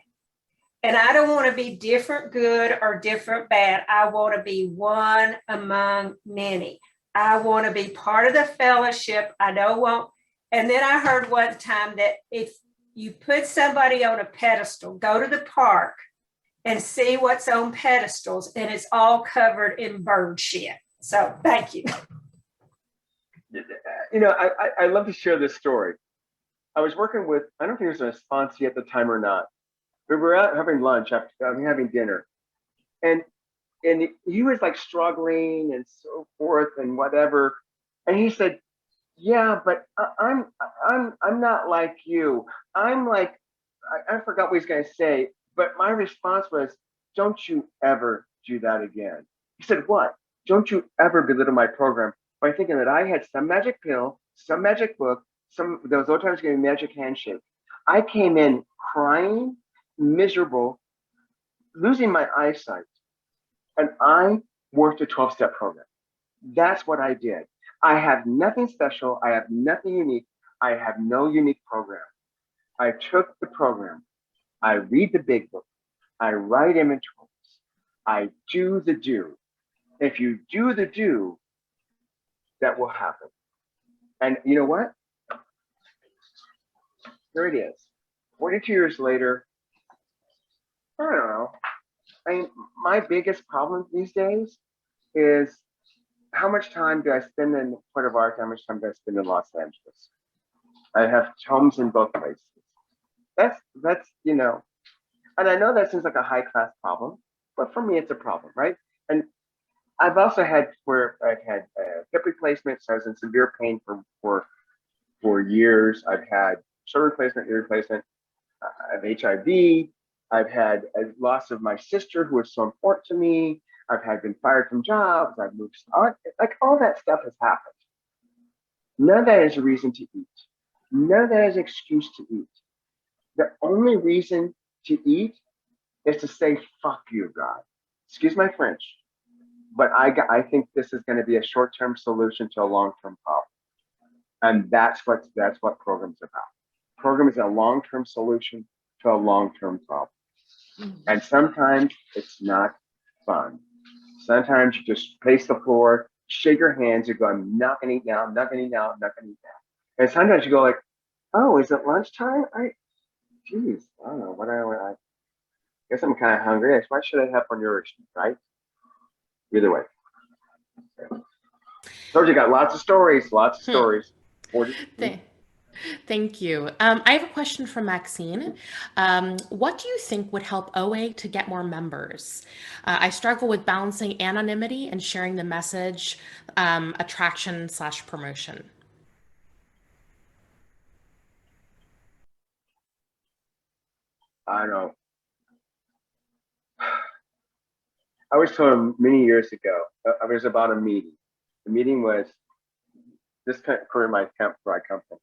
And I don't want to be different good or different bad. I want to be one among many. I want to be part of the fellowship. I don't want. And then I heard one time that if you put somebody on a pedestal, go to the park and see what's on pedestals, and it's all covered in bird shit. So thank you. I love to share this story. I was working with, I don't think it was a sponsee at the time or not. We were out having lunch, having dinner. And he was like struggling and so forth and whatever. And he said, yeah, but I'm not like you. I'm like, I forgot what he's going to say, but my response was, don't you ever do that again. He said, what? Don't you ever belittle my program by thinking that I had some magic pill, some magic book, those old times giving magic handshake. I came in crying, miserable, losing my eyesight, and I worked a 12-step program. That's what I did. I have nothing special. I have nothing unique. I have no unique program. I took the program. I read the big book. I write inventories. I do the do. If you do the do, that will happen. And you know what? Here it is. 42 years later, I don't know. My biggest problem these days is how much time do I spend in Puerto Vallarta? How much time do I spend in Los Angeles? I have homes in both places. That's and I know that seems like a high class problem, but for me, it's a problem, right? And I've also had where I've had hip replacements. So I was in severe pain for years. I've had shoulder replacement, ear replacement. I have HIV. I've had a loss of my sister, who was so important to me. I've been fired from jobs. I've moved, like all that stuff has happened. None of that is a reason to eat. None of that is an excuse to eat. The only reason to eat is to say, fuck you, God. Excuse my French. But I think this is going to be a short-term solution to a long-term problem. And that's what program's about. Program is a long-term solution to a long-term problem. And sometimes it's not fun. Sometimes you just pace the floor, shake your hands, you go, I'm not gonna eat now, I'm not gonna eat now, I'm not gonna eat now. And sometimes you go like, oh, is it lunchtime? I don't know, I guess I'm kind of hungry. Why should I have for nourishment, right? Either way. Told you, got lots of stories. 40. Thank you. I have a question from Maxine. What do you think would help OA to get more members? I struggle with balancing anonymity and sharing the message, attraction/promotion. I don't know. I was told many years ago, it was about a meeting. The meeting was this career my camp where I come from.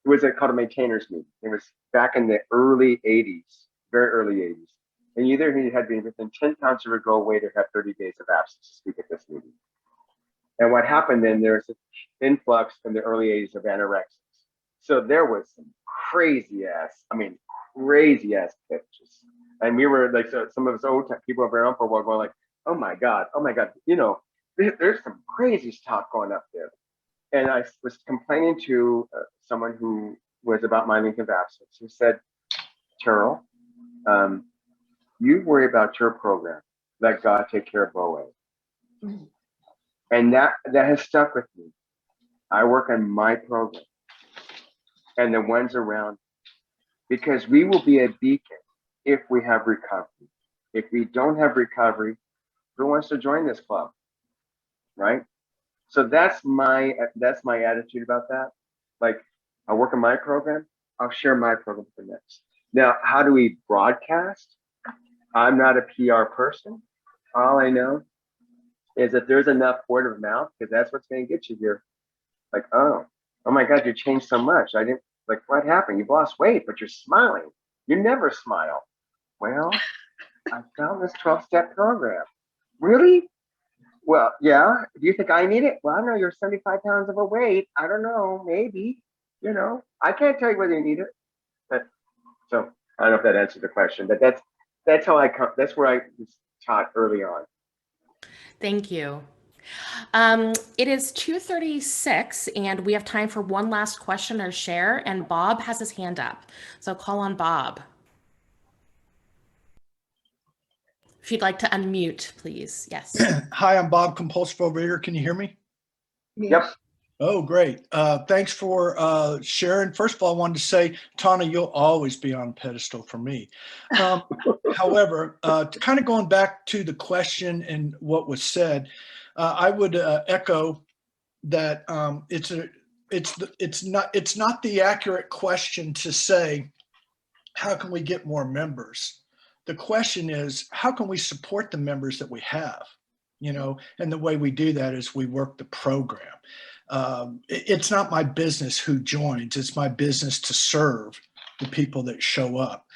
It was called a maintainers meeting. It was back in the early 80s, very early 80s. And either he had been within 10 pounds of a go away to have 30 days of absence to speak at this meeting. And what happened then, there was an influx in the early 80s of anorexics. So there was some crazy ass, I mean, crazy ass pictures. And we were like, so some of us old people have been around for a while going like, oh my God, you know, there's some crazy stuff going up there. And I was complaining to someone who was about my leave of absence, who said, Terrell, you worry about your program. Let God take care of OA. And that has stuck with me. I work on my program and the ones around, because we will be a beacon if we have recovery. If we don't have recovery, who wants to join this club, right? So that's my attitude about that. Like, I work on my program, I'll share my program with the next. Now, how do we broadcast? I'm not a PR person. All I know is that there's enough word of mouth, because that's what's going to get you here. Like, oh my God, you changed so much. I didn't, like, what happened? You've lost weight, but you're smiling. You never smile. Well, I found this 12-step program. Really? Well, yeah. Do you think I need it? Well, I know you're 75 pounds overweight. I don't know. Maybe. You know, I can't tell you whether you need it. But, so I don't know if that answers the question, but that's how I come. That's where I was taught early on. Thank you. It is 2:36 and we have time for one last question or share, and Bob has his hand up. So call on Bob. If you'd like to unmute, please. Yes. Hi, I'm Bob, compulsive overeater. Can you hear me? Yep. Oh, great. Thanks for sharing. First of all, I wanted to say, Tana, you'll always be on a pedestal for me. However, kind of going back to the question and what was said, I would echo that it's not the accurate question to say, how can we get more members? The question is, how can we support the members that we have? You know, and the way we do that is we work the program. It's not my business who joins. It's my business to serve the people that show up.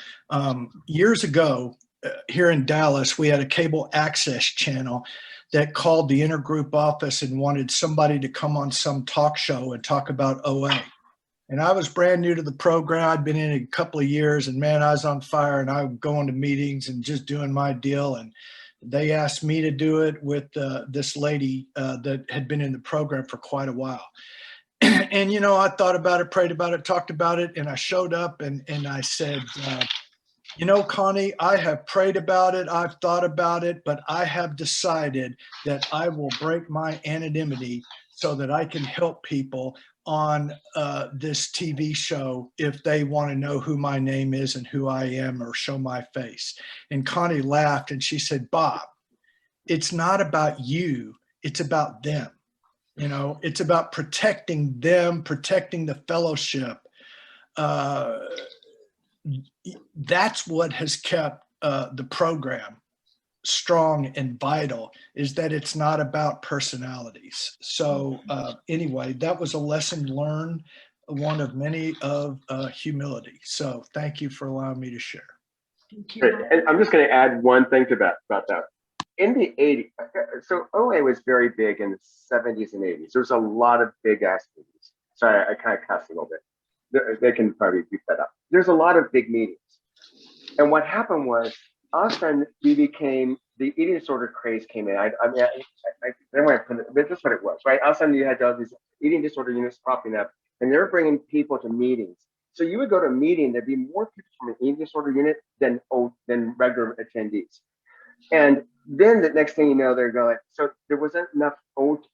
Years ago, here in Dallas, we had a cable access channel that called the intergroup office and wanted somebody to come on some talk show and talk about OA. And I was brand new to the program. I'd been in it a couple of years, and man, I was on fire, and I would go into meetings and just doing my deal. And they asked me to do it with this lady that had been in the program for quite a while. And, you know, I thought about it, prayed about it, talked about it, and I showed up and I said, you know, Connie, I have prayed about it, I've thought about it, but I have decided that I will break my anonymity so that I can help people on this TV show if they want to know who my name is and who I am or show my face. And Connie laughed and she said, Bob, it's not about you, it's about them. You know, it's about protecting them, protecting the fellowship. That's what has kept the program strong and vital, is that it's not about personalities. So anyway, that was a lesson learned, one of many, of humility. So thank you for allowing me to share. Great. And I'm just going to add one thing to that about that. In the 80s, so OA was very big in the 70s and 80s. There's a lot of big ass meetings. Sorry, I kind of cussed a little bit. They can probably beat that up. There's a lot of big meetings. And what happened was, all of a sudden, we became, the eating disorder craze came in. I don't want to put it, but that's what it was, right? All of a sudden, you had all these eating disorder units popping up, and they were bringing people to meetings. So you would go to a meeting, there'd be more people from an eating disorder unit than regular attendees. And then the next thing you know, they're going, so there wasn't enough old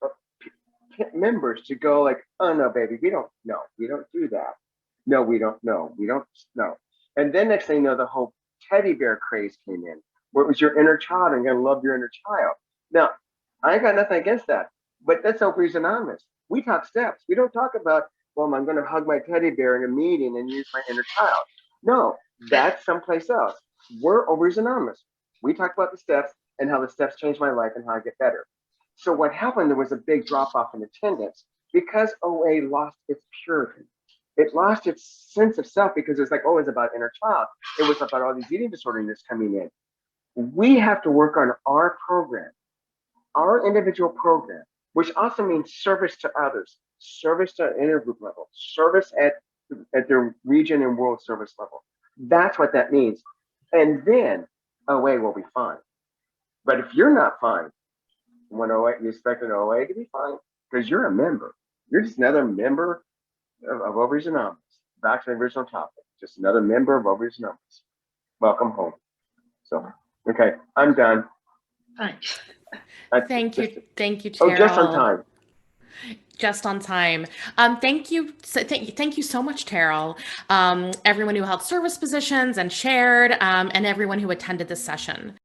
members to go like, oh no, baby, we don't do that. No, we don't know. And then next thing you know, the whole teddy bear craze came in, where it was your inner child and you're gonna love your inner child. Now, I ain't got nothing against that, but that's Overeaters Anonymous. We talk steps. We don't talk about, well, I'm gonna hug my teddy bear in a meeting and use my inner child. No, that's someplace else. We're Overeaters Anonymous. We talk about the steps and how the steps changed my life and how I get better. So what happened, there was a big drop off in attendance because OA lost its purity. It lost its sense of self because it was like, oh, it's about inner child. It was about all these eating disorder units coming in. We have to work on our program, our individual program, which also means service to others, service to intergroup level, service at at their region and world service level. That's what that means. And then OA will be fine. But if you're not fine, when OA, you expect an OA to be fine because you're a member. You're just another member of Ovaries Anonymous. Back to the original topic, just another member of Ovaries Anonymous. Welcome home. So, okay, I'm done. Thanks. Thank you, Terrell. Oh, just on time. Just on time. Thank you. Thank you so much, Terrell. Everyone who held service positions and shared, and everyone who attended this session.